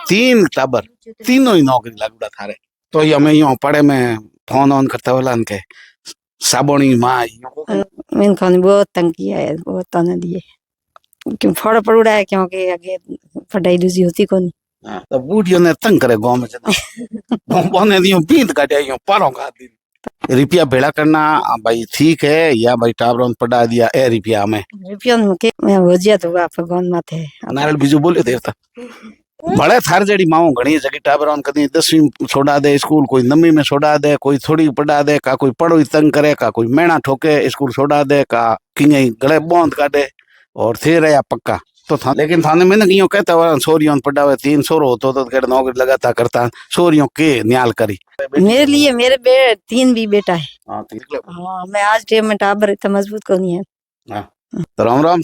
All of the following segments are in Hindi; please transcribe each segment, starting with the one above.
तीन टाबर तीनों ही नौकरी लागूड़ा थारे तो ये हमें यूं पड़े में फोन ऑन करता वाला के साबोनी माँ मैंने खाने बहुत तंग किया है, बहुत ताने दिए क्यों फड़ पड़ा है क्योंकि आगे पढ़ाई दूसरी होती कौन। तो बूढ़ियों ने तंग करे गांव में गांव ने दियो बीत काटे यूं पारों का दिन रुपया भेड़ा करना भाई ठीक है या भाई टाबरों पड़ा दिया ए रुपया में के मैं हो जिया तो आप भगवान माथे नारियल बीजू बोले देवता बड़े थार जड़ी माओ घणी जगह टाबरों कदी 10वीं छोड़ा दे स्कूल कोई 9वीं में छोड़ा दे कोई थोड़ी पढ़ा दे का कोई पढ़ो तंग करे का कोई मेणा ठोके स्कूल छोड़ा दे का किंगे गले बौंद काटे और थे रहा पक्का तो था लेकिन थाने में ना क्यों कहता हुआ सोरियों पढ़ावे 3 सोरो होतो तो कहते नौकरी लगाता करता सोरियों के न्याल करी मेरे लिए मेरे 3 भी बेटा है। हाँ मैं आज टाइम में टाबर इतना मजबूत को नहीं है। तो राम राम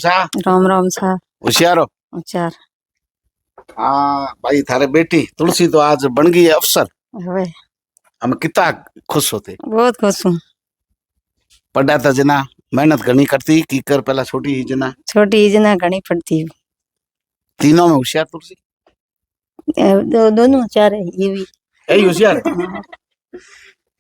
सा होशियारो होशियार। हाँ भाई थारे बेटी तुलसी तो आज बन गई है अफसर हम कितना खुश होते बहुत खुश हूँ। पढ़ा था जना मेहनत घनी करती की कर पहला छोटी ही जना घनी पड़ती तीनों में होशियार तुलसी दोनों होशियार है ये भी यही होशियार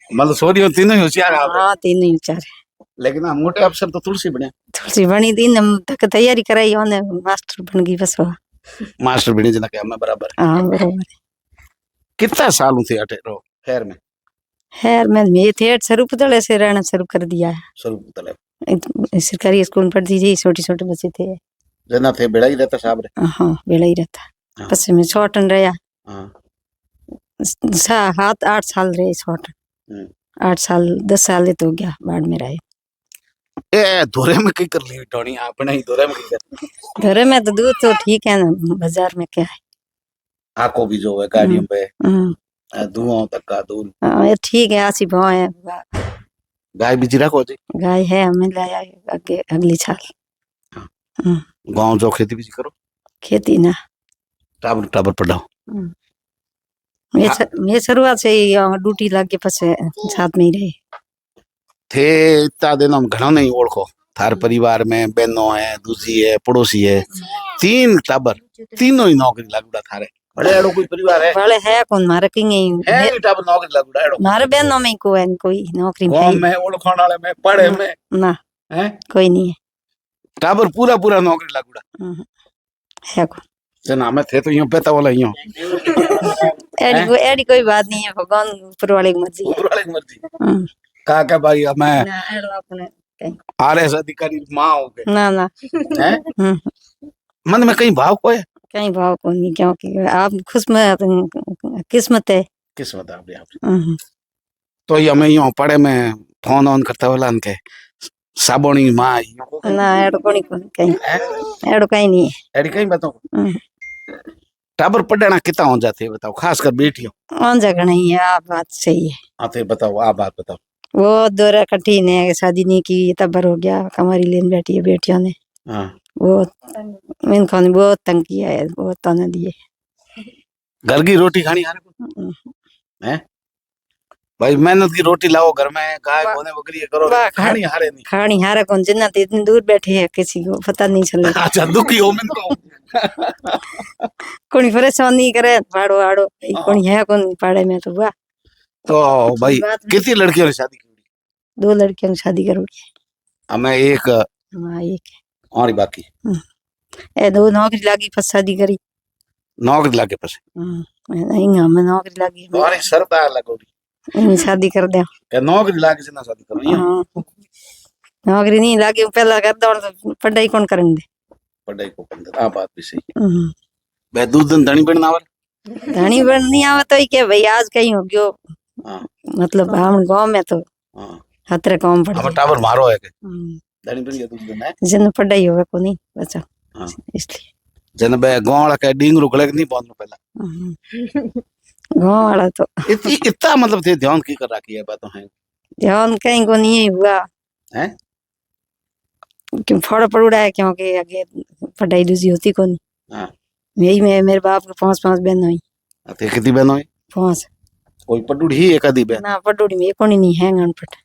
मतलब सोरी तीनों ही होशियार है। हाँ तीनों ही होशियार है लेकिन हम मोटे अफसर तो तुलसी बनी थी हम तक तैयारी कराई उन्हें मास्टर बन गई बस वो मास्टर बनी जना के हमें बराबर। हाँ बराबर। कितना साल थे अटे रो खैर में मैं थे शुरू पुतले से रहना शुरू कर दिया है। शुरू पुतले सरकारी स्कूल में पढ़ती थी छोटे छोटे बच्चे थे जना थे बेड़ा ही रहता साहब रे। हाँ बेड़ा ही रहता बस में छोटन रहा 7-8 साल रहे छोटन 8 साल 10 साल तो हो गया बाढ़ में रहे। ए धोरे में कई कर ली टोनी आपने ही धोरे में कई कर धोरे में तो दूध तो ठीक है ना बाजार में क्या है आको भी जो है गाड़ियों पे धुआं तक का दूध ये ठीक है आसी भाव है। गाय भी जीरा को जी गाय है हमें लाया आगे अगली साल। गांव जो खेती भी करो खेती ना टाबर टाबर पढ़ाओ मैं शुरुआत से ही ड्यूटी लग के पास साथ में ही रहे थे इतना दिन हम घना नहीं ओळखो थार परिवार में बहनों है दूसरी है पड़ोसी है 3 टाबर तीनों ही नौकरी लागूड़ा थारे बड़े एड़ो कोई परिवार है बड़े है कौन मारे किंग है टाबर नौकरी लागूड़ा एड़ो मारे बहनों में कोई नौकरी गांव में ओळखण वाले में पढ़े में ना है कोई नहीं है टाबर पूरा नौकरी लागूड़ा है कौन जना में थे तो यूं पेता वाला यूं एडी कोई बात नहीं है भगवान ऊपर वाले की मर्जी है ऊपर वाले की मर्जी का क्या भाई मैं आरएस अधिकारी मां हो गए ना हैं मन में कहीं भाव को है कहीं भाव को नहीं क्योंकि आप खुश में किस्मत है आपकी तो ये हमें यूं पड़े में फोन ऑन करता वाला के साबोनी मां ना एडो कोनी कहीं एडो कहीं नहीं है एडी कहीं बताओ टाबर पढ़ना कितना हो जाते हैं बताओ खास कर बेटियों कौन जगह नहीं है आप बात सही है आते बताओ आप बात बताओ वो दौरा कठिन है शादी नहीं की तबर हो गया कमारी लेन बैठी है बेटियों ने वो मैंने खाने बहुत तंग किया है बहुत ताने दिए घर की रोटी खानी है भाई मेहनत की रोटी लाओ घर में गाय बोने बकरी करो खानी हारे कौन जिन्ना इतनी दूर बैठे है किसी को पता नहीं चले अच्छा दुखी हो मैं तो कोई परेशान नहीं करे भाड़ो आड़ो कोई है कौन पाड़े में तो हुआ तो भाई कितनी लड़कियों ने शादी की 2 लड़कियों ने शादी करोगी हमें एक और बाकी ए 2 नौकरी लागी फस शादी करी नौकरी लागे फस नहीं हमें नौकरी लागी और शर्त आ लगोगी शादी कर दे के नौकरी लागे से ना शादी करो नौकरी नहीं लागे पहला कर दो तो पढ़ाई कौन करेंगे पढ़ाई को कर आ बात भी सही बे दूध धनी बन आवर धनी बन नहीं आवे तो के भाई आज कहीं हो गयो मतलब हम गांव में तो खतरे काम पड़ हम टावर मारो है के धनी बन गया दूध देना जन पढ़ाई होवे को नहीं बच्चा इसलिए जन बे गांव वाला के डिंगरू गले नहीं बांधनो पहला गांव वाला तो इतना मतलब थे ध्यान की कर रखी है बातों है ध्यान कहीं को नहीं हुआ है क्यों फड़ पड़ा है क्योंकि आगे पढ़ाई दूसरी होती कौन। यही में मेरे बाप के 5 बहन हुई ते कितनी बहन हुई 5 कोई पडुड़ी ही एक आधी बहन ना पडुड़ी में कोई नहीं है अनपढ़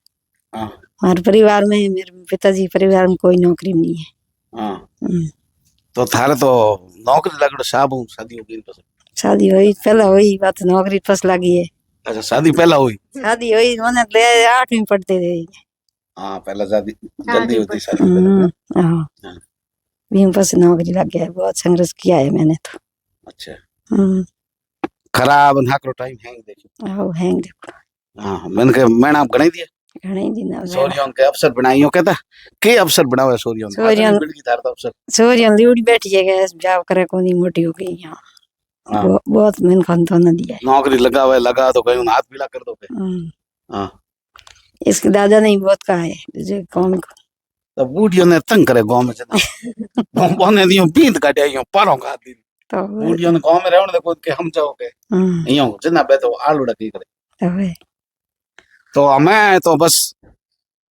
हमारे परिवार में मेरे पिताजी परिवार में कोई नौकरी नहीं है। तो थारे तो नौकरी लगड़ साहब शादी हो गई शादी हुई पहला हुई बात नौकरी फस लगी है। अच्छा शादी पहला हुई। शादी हुई मैंने ले 8वीं पढ़ते थे। हाँ पहला शादी जल्दी होती शादी पहले। हाँ हाँ। 20 पर से नौकरी लग गया है। बहुत संघर्ष किया है मैंने तो। अच्छा हम्म, खराब नाकरो टाइम है देखो। आओ हैंग देखो हाँ मैंने के मैंने आप गणाई दिया घणे दिन हो गए। सोरियों के अफसर बनाइयो कहता के अफसर बनावे सोरियों ने सोरियों- आदमी की धारता अफसर। सोरिया लिउड़ी बैठी है गैस जाव करे कोनी मोटी हो गई यहाँ। हाँ। बहुत मैंने खान तो न दिया है। नौकरी लगावे लगा तो कहीं हाथ पीला कर दो पे। हाँ इसके दादा ने बहुत कहा है जो कौन को तो बूढ़ियों ने तंग करे गांव में जना गांव बोने दियो पींद काटे आइयो पारों का दी तो बूढ़ियों ने गांव में रहने दे कोई के हम जाओ के इयो जना बे तो आलू डकी करे तो हमें तो बस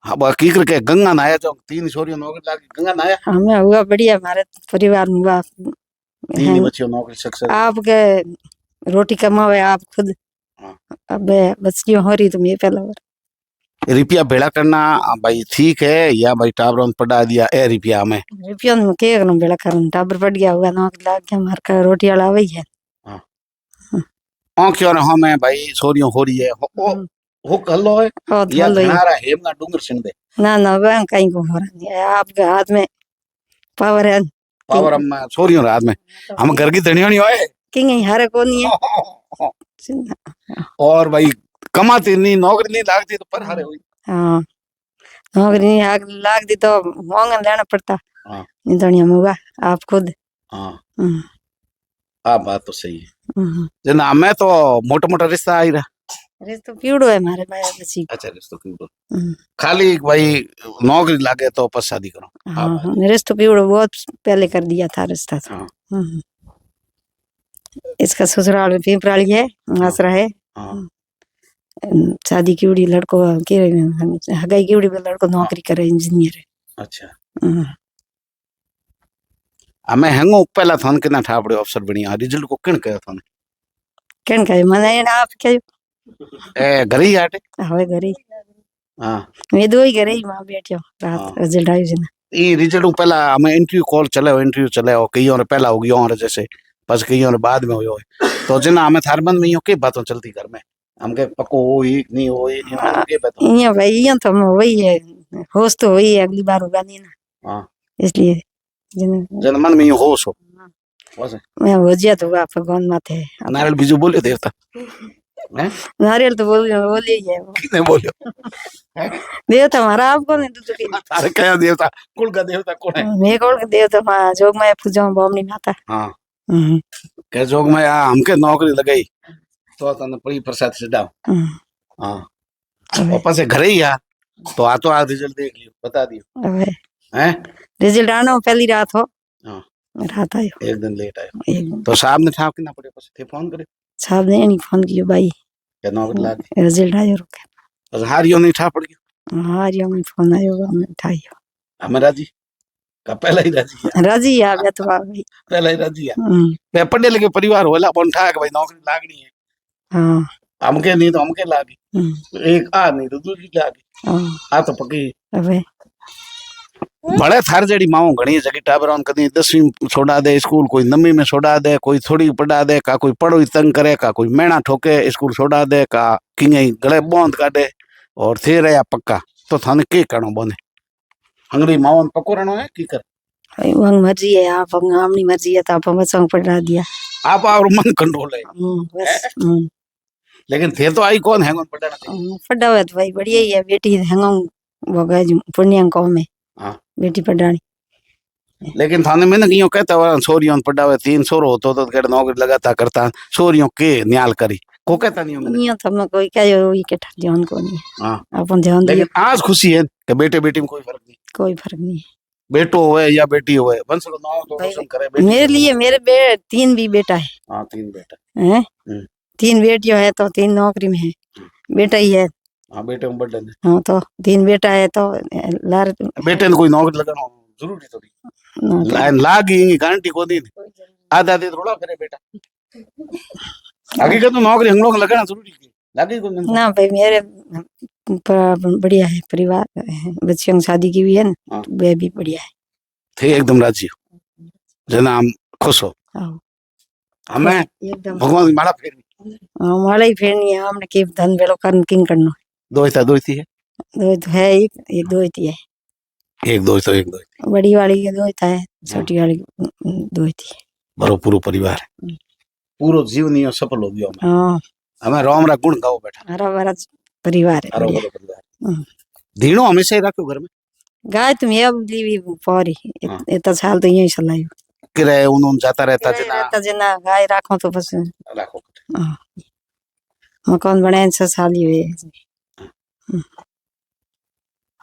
अब की करके गंगा नहाया जो 3 छोरियों नौकरी लागी गंगा नहाया हमें हुआ बढ़िया हमारे परिवार में हुआ 3 बच्चियों नौकरी सक्सेस। आपके रोटी कमावे आप खुद। हाँ। अब बच्चियों हो रही तो मैं पहला बार रुपया भेड़ा करना भाई ठीक है या भाई टाबरों पढ़ा दिया ए रुपया में रुपया में के करना बेड़ा करना टाबर पड़ गया हुआ नौकरी लाग गया हमारे का रोटी वाला वही है। क्यों हमें भाई छोरियों हो रही है हो कल्लो है या धनारा हेमना डूंगर सिंधे ना वह कहीं को हो रहा नहीं है। आपके हाथ में पावर है पावर हम छोरियों रात में हम घर की धनियों नहीं होए कि हारे को नहीं है। और भाई कमाती नहीं नौकरी नहीं लागती तो पर हारे हुई। हाँ नौकरी नहीं लागती तो मोंगन लेना पड़ता। हाँ नहीं तो नहीं होगा आप खुद। हाँ हाँ बात तो सही है जना मैं तो मोटा मोटा रिश्ता आई रहा रिश्तो पीड़ो है हमारे भाई बच्ची। अच्छा रिश्तो पीड़ो खाली भाई नौकरी लागे तो बस शादी करो। हाँ रिश्तो पीड़ो बहुत पहले कर दिया था रिश्ता तो। इसका ससुराल पिंपराली है आसरा है। शादी की उड़ी लड़को के हगाई की उड़ी लड़को नौकरी करे इंजीनियर है। अच्छा हमें हेंगो पहला थान कितना ठापड़े अफसर बनिया रिजल्ट को किन कयो थाने किन कहे मने आप कयो ए घरी आटे हवे घरी। हां मैं दो ही घरे मां बैठो रात रिजल्ट आयो जना ई रिजल्ट पहला हमें इंटरव्यू कॉल इंटरव्यू चले और कई और पहला हो गयो और जैसे बस कई और बाद में होयो तो जना हमें थारबंद में यो के बातों चलती घर में हमके पक्को हो ही नहीं हो ही नहीं के बातों ये भाई ये तो वही है होश तो वही है अगली बार होगा नहीं ना। हां इसलिए जन मन में होश हो बस मैं हो जिया तो आप भगवान माथे नारियल बीजू बोले देवता हैं नारियल तो बोल ही है किसने बोलियो देवता हमारा आपको नहीं दूध की अरे क्या देवता कुल का देवता कौन है मैं कौन का देवता मां जोग में पूजा बॉम्बनी माता। हां के जोग में हमके नौकरी लगाई तो तने पड़ी प्रसाद से डाल। हां पापा से घरे ही आ तो आ तो आज रिजल्ट देख लियो बता दियो हैं रिजल्ट आना पहली रात हो। हां रात आयो एक दिन लेट आयो तो साहब ने ठाक ना पड़े बस थे फोन करे साहब ने नहीं फोन कियो भाई के नौकरी लाग रिजल्ट आयो रुके बस हारियो नहीं ठा पड़ गयो हारियो में फोन आयो मैं ठाइयो हमें राजी का पहला ही राजी आ गया तो भाई पहला ही राजी है पढ़े लिखे परिवार होला बन ठाक भाई नौकरी लागनी है। हां हमके नहीं तो हमके लागी एक आ नहीं तो दूसरी लागी आ तो पक्की अबे बड़े थार जड़ी माओ घणी जगह टाबरों कदी 10वीं छोड़ा दे स्कूल कोई 9वीं में छोड़ा दे कोई थोड़ी पढ़ा दे का कोई पढ़ो ही तंग करे का कोई मेणा ठोके स्कूल छोड़ा दे का किंगे गले बंद काटे और थे रहा पक्का तो थाने के करणो बने हंगरी माओ पक्को रहनो है की कर वंग मर्जी है आप अपनी मर्जी है तो आप बच्चों को पढ़ा दिया आप और मन कंट्रोल है बस लेकिन थे तो आई कौन है कौन पढ़ाना चाहिए पढ़ा हुआ तो भाई बढ़िया ही है बेटी हैंगो वो गए पुण्य को में बेटी पढ़ानी लेकिन थाने में ना क्यों कहता है सोरियों पढ़ावे 3 सोरो होतो तो केड़ नौकरी लगाता करता सोरियों के न्याल करी को कहता नहीं नहीं तो मैं कोई कहे वही के ध्यान को नहीं। हां अपन ध्यान लेकिन आज खुशी है कि बेटे बेटी में कोई फर्क नहीं बेटो होए या बेटी होए बंसलो नाम तो रोशन करे बेटी मेरे लिए मेरे 3 भी बेटा है। हां 3 बेटा हैं 3 बेटियां है तो 3 नौकरी में है बेटा ही है। हां बेटे में बड़े हां तो 3 बेटा है तो लार बेटे ने कोई नौकरी लगाना जरूरी थोड़ी लाइन लागी गारंटी को दी आधा दे थोड़ा करे बेटा आगे का तो नौकरी हम लोग लगाना जरूरी थी लागी को ना भाई मेरे बढ़िया है परिवार बच्चियों की शादी की भी है ना वे भी बढ़िया है थे एकदम राजी हो जना हम खुश हो। हमें एकदम भगवान की माला फेरवी माला ही फेरनी है हमने के धन बेलो करन किंग करनो दो थी है दो तो है एक दो ही है एक दो तो एक दो बड़ी वाली के दो है छोटी वाली दो ही बरो पूरो परिवार है पूरो जीवन यो सफल हो गयो हाँ हमें राम रा गुण गाओ बैठा हरा भरा परिवार है हरो बढ़िया। भरो परिवार धीणो हमेशा ही रखो घर में गाय तुम ये अब लीवी पौरी हाँ। इतना साल तो यही चलायो किराए उन जाता रहता किराए जना रहता जना गाय राखो तो बस रखो हाँ। मकान बनाए 6 साल ही हुए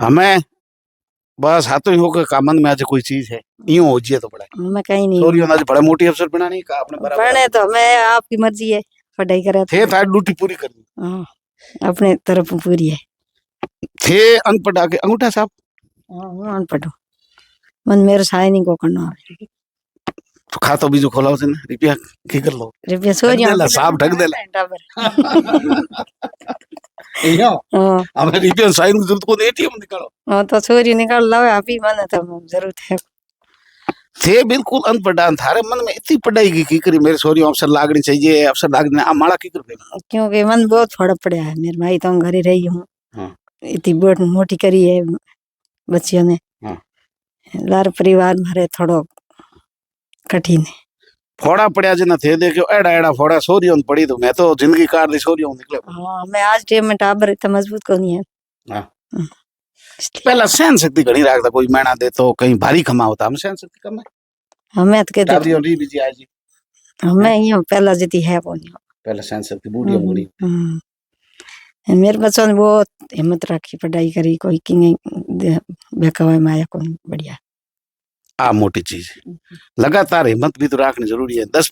हमें बस हाथों ही होकर कामन में आज कोई चीज है यूं हो जिए तो बड़ा मैं कहीं नहीं सॉरी आज बड़ा मोटी अफसर बना नहीं का आपने बराबर बने तो मैं आपकी मर्जी है पढ़ाई करे थे था ड्यूटी पूरी करनी हाँ अपने तरफ पूरी है थे अनपढ़ आके अंगूठा साहब हाँ अनपढ़ हूँ। मन मेरे साय नहीं को करना है तो खातो बीजो खोलाओ से ना रुपया की कर लो रुपया सो ठग देला साहब ठग देला यो हाँ हमें रुपया साइन की जरूरत को एटीएम निकालो हाँ तो छोरी निकाल लाओ अभी मन तो जरूरत है थे बिल्कुल अनपढ़ थारे मन में इतनी पढ़ाई की करी मेरे सॉरी अफसर लागनी चाहिए अफसर लागनी आ माला की कर क्योंकि मन बहुत फड़क पड़ा है मेरे भाई तो घर ही रही हूँ हाँ। इतनी बहुत मोटी करी है बच्चियों ने हाँ। लार परिवार मारे थोड़ो कठिन है फोड़ा पड़या जना थे देखो एड़ा एड़ा फोड़ा सोरियों पड़ी तो मैं तो जिंदगी काट दी सोरियों निकले हाँ मैं आज टाइम में टाबर इतना मजबूत को नहीं है हाँ। पहला सहन शक्ति घनी रखता कोई महीना दे तो कहीं भारी कमा होता हम सहन शक्ति कम है हमें तो कहते टाबरियों री बिजी आज हमें ये पहला जीती है वो नहीं पहला सहन शक्ति बूढ़ी बूढ़ी मेरे बच्चों ने बहुत हिम्मत रखी पढ़ाई करी कोई किंग बेकवा माया को बढ़िया आ मोटी चीज है लगातार हिम्मत भी तो रखनी जरूरी है 10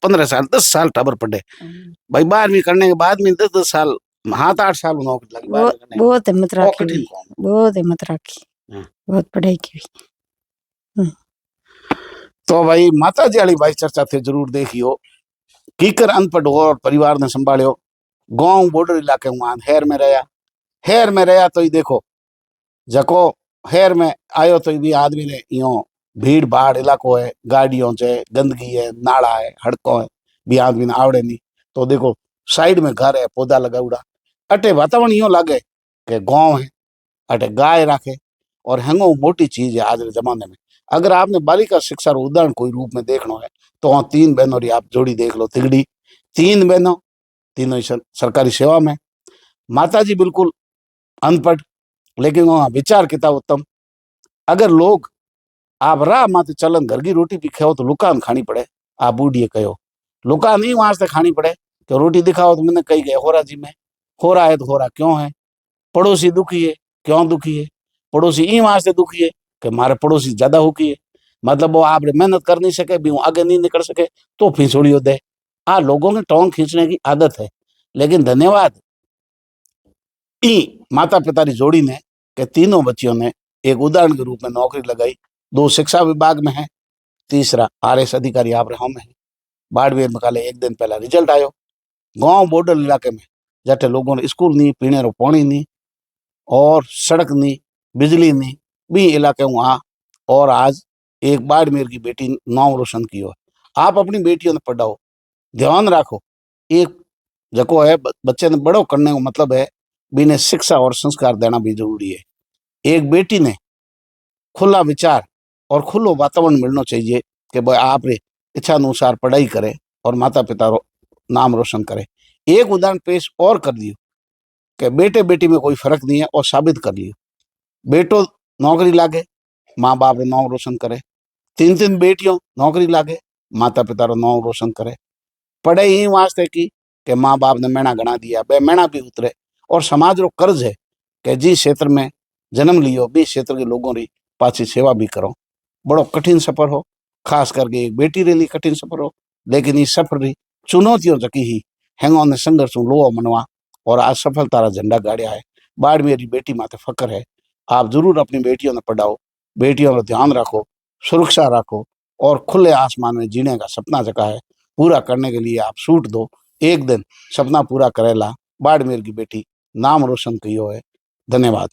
साल टाबर पढ़े भाई 12वीं करने के बाद में 10 साल 7-8 साल नौकरी लगी बहुत हिम्मत रखी बहुत हिम्मत रखी बहुत पढ़ाई की तो भाई माता जी वाली भाई चर्चा थे जरूर देखियो कीकर अनपढ़ हो और परिवार ने संभालियो गांव बॉर्डर इलाके वहां हेर में रहा तो ही देखो जको हेर में आयो तो भी आदमी ने यो भीड़ भाड़ इलाको है गाड़ियों से गंदगी है नाला है हड़कों है भी आदमी ने आवड़े नहीं तो देखो साइड में घर है पौधा लगा उड़ा अटे वातावरण यो लागे कि गांव है अटे गाय रखे और हेंगो मोटी चीज है आज के जमाने में अगर आपने बालिका शिक्षा उदाहरण कोई रूप में देखना है तो वहाँ 3 बहनों री आप जोड़ी देख लो तिगड़ी 3 बहनों तीनों ही सरकारी सेवा में माता जी बिल्कुल अनपढ़ लेकिन वहाँ विचार किता उत्तम अगर लोग आप राह माते चलन घर की रोटी भी खाओ तो लुकान खानी पड़े आप बूढ़ी कहो लुका नहीं वहां से खानी पड़े तो रोटी दिखाओ तो मैंने कही गए होरा जी में हो रहा है तो हो रहा क्यों है पड़ोसी दुखी है क्यों दुखी है पड़ोसी ई वहां से दुखी है कि हमारे पड़ोसी ज्यादा हुकी है मतलब वो आप मेहनत कर नहीं सके भी आगे नहीं निकल सके तो फिसोड़ियो दे आ लोगों की टोंग खींचने की आदत है लेकिन धन्यवाद ई माता पिता की जोड़ी ने कि तीनों बच्चियों ने एक उदाहरण के रूप में नौकरी लगाई 2 शिक्षा विभाग में है तीसरा RS अधिकारी आप हम है बाड़मेर में काले 1 दिन पहला रिजल्ट आयो गांव बॉर्डर इलाके में जाते लोगों ने स्कूल नहीं पीने रो पानी नहीं और सड़क नहीं बिजली नहीं भी इलाके वहाँ और आज एक बाड़मेर की बेटी नाम रोशन की हो आप अपनी बेटियों ने पढ़ाओ ध्यान रखो एक जको है बच्चे ने बड़ो करने का मतलब है बिने शिक्षा और संस्कार देना भी जरूरी है एक बेटी ने खुला विचार और खुलो वातावरण मिलना चाहिए कि भाई आप इच्छा अनुसार पढ़ाई करे और माता पिता नाम रोशन करे एक उदाहरण पेश और कर दियो कि बेटे बेटी में कोई फर्क नहीं है और साबित कर लियो बेटो नौकरी लागे माँ बाप रो नाम रोशन करे 3 बेटियों नौकरी लागे माता पिता रो नाम रोशन करे पढ़े ही वास्ते की कि माँ बाप ने मैणा गणा दिया बे मैणा भी उतरे और समाज रो कर्ज है कि जिस क्षेत्र में जन्म लियो भी क्षेत्र के लोगों री पाछी सेवा भी करो बड़ो कठिन सफर हो खास करके एक बेटी रे लिए कठिन सफर हो लेकिन इस सफर री चुनौतियों जकी ही हैंगों ने संघर्ष लोहो मनवा और आज सफलता रा झंडा गाड़िया है बाड़मेर बेटी माते फकर है आप जरूर अपनी बेटियों ने पढ़ाओ बेटियों का ध्यान रखो सुरक्षा रखो और खुले आसमान में जीने का सपना जका है पूरा करने के लिए आप छूट दो एक दिन सपना पूरा करेला बाड़मेर की बेटी नाम रोशन कियो है धन्यवाद।